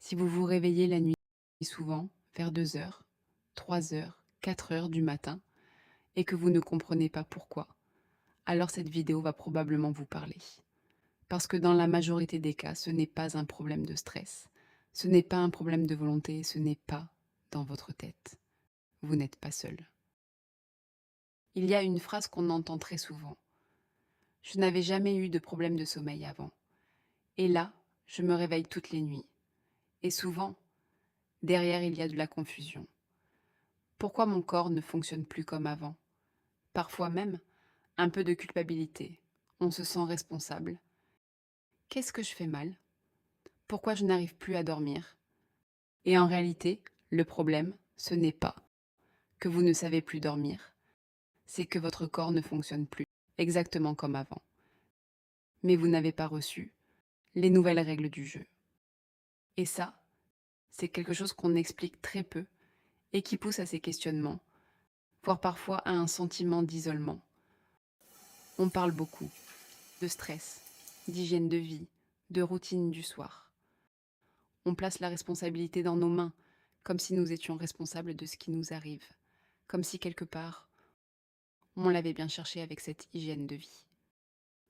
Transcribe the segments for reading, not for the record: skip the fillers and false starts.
Si vous vous réveillez la nuit souvent, vers 2 heures, 3 heures, 4 heures du matin, et que vous ne comprenez pas pourquoi, alors cette vidéo va probablement vous parler. Parce que dans la majorité des cas, ce n'est pas un problème de stress, ce n'est pas un problème de volonté, ce n'est pas dans votre tête. Vous n'êtes pas seul. Il y a une phrase qu'on entend très souvent. Je n'avais jamais eu de problème de sommeil avant. Et là, je me réveille toutes les nuits. Et souvent, derrière, il y a de la confusion. Pourquoi mon corps ne fonctionne plus comme avant? Parfois même, un peu de culpabilité. On se sent responsable. Qu'est-ce que je fais mal? Pourquoi je n'arrive plus à dormir? Et en réalité, le problème, ce n'est pas que vous ne savez plus dormir, c'est que votre corps ne fonctionne plus exactement comme avant. Mais vous n'avez pas reçu les nouvelles règles du jeu. Et ça, c'est quelque chose qu'on explique très peu et qui pousse à ces questionnements, voire parfois à un sentiment d'isolement. On parle beaucoup de stress, d'hygiène de vie, de routine du soir. On place la responsabilité dans nos mains, comme si nous étions responsables de ce qui nous arrive, comme si quelque part, on l'avait bien cherché avec cette hygiène de vie.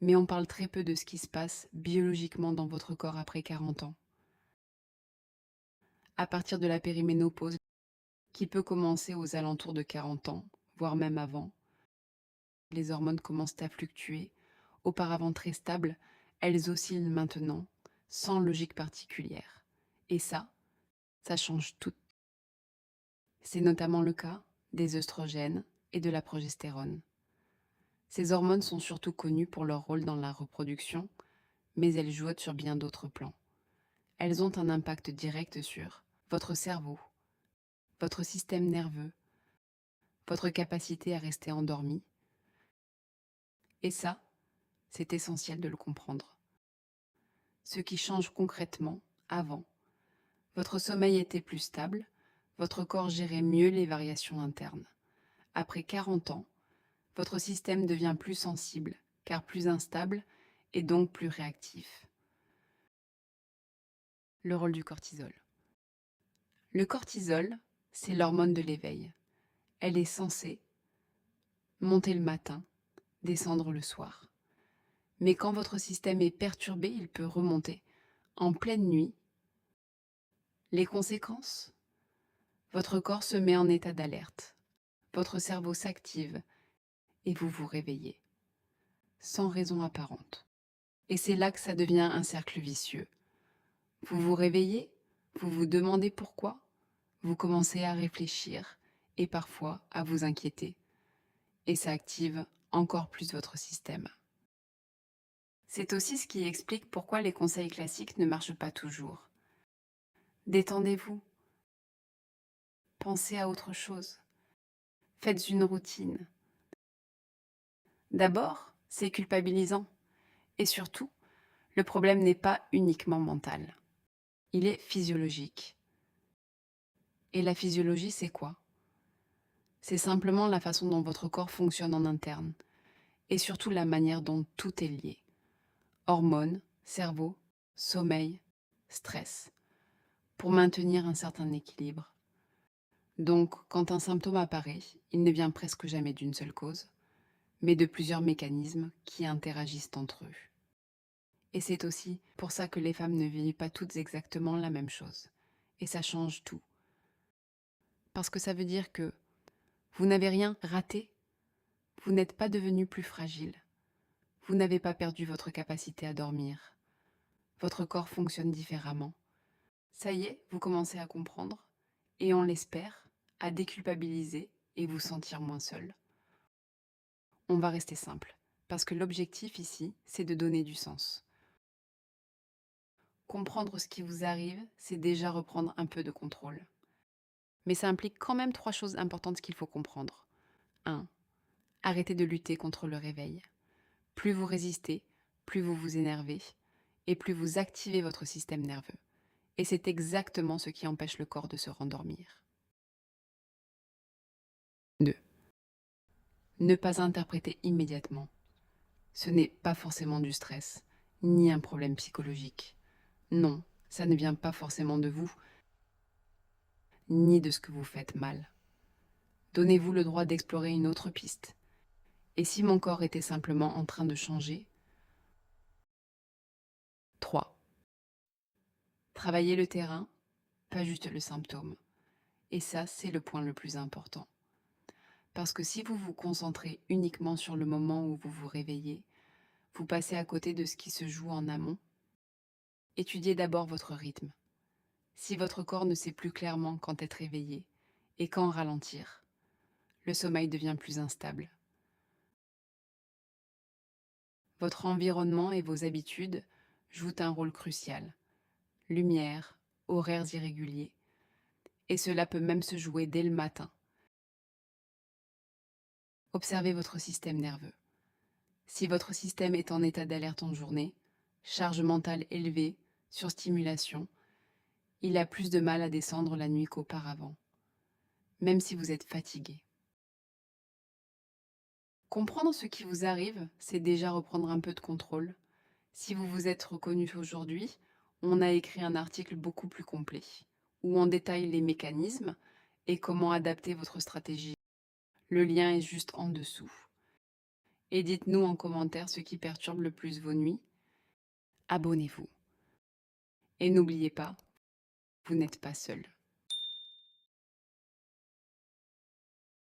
Mais on parle très peu de ce qui se passe biologiquement dans votre corps après 40 ans. À partir de la périménopause, qui peut commencer aux alentours de 40 ans, voire même avant, les hormones commencent à fluctuer. Auparavant très stables, elles oscillent maintenant, sans logique particulière. Et ça change tout. C'est notamment le cas des œstrogènes et de la progestérone. Ces hormones sont surtout connues pour leur rôle dans la reproduction, mais elles jouent sur bien d'autres plans. Elles ont un impact direct sur votre cerveau, votre système nerveux, votre capacité à rester endormi. Et ça, c'est essentiel de le comprendre. Ce qui change concrètement, avant, votre sommeil était plus stable, votre corps gérait mieux les variations internes. Après 40 ans, votre système devient plus sensible, car plus instable et donc plus réactif. Le rôle du cortisol. Le cortisol, c'est l'hormone de l'éveil. Elle est censée monter le matin, descendre le soir. Mais quand votre système est perturbé, il peut remonter en pleine nuit. Les conséquences? Votre corps se met en état d'alerte. Votre cerveau s'active et vous vous réveillez, sans raison apparente. Et c'est là que ça devient un cercle vicieux. Vous vous réveillez, vous vous demandez pourquoi, vous commencez à réfléchir et parfois à vous inquiéter. Et ça active encore plus votre système. C'est aussi ce qui explique pourquoi les conseils classiques ne marchent pas toujours. Détendez-vous, pensez à autre chose, faites une routine. D'abord, c'est culpabilisant. Et surtout, le problème n'est pas uniquement mental. Il est physiologique. Et la physiologie, c'est quoi? C'est simplement la façon dont votre corps fonctionne en interne. Et surtout la manière dont tout est lié. Hormones, cerveau, sommeil, stress. Pour maintenir un certain équilibre. Donc, quand un symptôme apparaît, il ne vient presque jamais d'une seule cause, mais de plusieurs mécanismes qui interagissent entre eux. Et c'est aussi pour ça que les femmes ne vivent pas toutes exactement la même chose. Et ça change tout. Parce que ça veut dire que vous n'avez rien raté, vous n'êtes pas devenu plus fragile, vous n'avez pas perdu votre capacité à dormir, votre corps fonctionne différemment. Ça y est, vous commencez à comprendre, et on l'espère, à déculpabiliser et vous sentir moins seul. On va rester simple, parce que l'objectif ici, c'est de donner du sens. Comprendre ce qui vous arrive, c'est déjà reprendre un peu de contrôle. Mais ça implique quand même 3 choses importantes qu'il faut comprendre. 1. Arrêtez de lutter contre le réveil. Plus vous résistez, plus vous vous énervez, et plus vous activez votre système nerveux. Et c'est exactement ce qui empêche le corps de se rendormir. 2. Ne pas interpréter immédiatement. Ce n'est pas forcément du stress, ni un problème psychologique. Non, Ça ne vient pas forcément de vous, ni de ce que vous faites mal. Donnez-vous le droit d'explorer une autre piste. Et si mon corps était simplement en train de changer? 3. Travailler le terrain, pas juste le symptôme. Et ça, c'est le point le plus important. Parce que si vous vous concentrez uniquement sur le moment où vous vous réveillez, vous passez à côté de ce qui se joue en amont. Étudiez d'abord votre rythme. Si votre corps ne sait plus clairement quand être éveillé et quand ralentir, le sommeil devient plus instable. Votre environnement et vos habitudes jouent un rôle crucial. Lumière, horaires irréguliers, et cela peut même se jouer dès le matin. Observez votre système nerveux. Si votre système est en état d'alerte en journée, charge mentale élevée, surstimulation, il a plus de mal à descendre la nuit qu'auparavant, même si vous êtes fatigué. Comprendre ce qui vous arrive, c'est déjà reprendre un peu de contrôle. Si vous vous êtes reconnu aujourd'hui, on a écrit un article beaucoup plus complet, où on détaille les mécanismes et comment adapter votre stratégie. Le lien est juste en dessous. Et dites-nous en commentaire ce qui perturbe le plus vos nuits. Abonnez-vous. Et n'oubliez pas, vous n'êtes pas seul.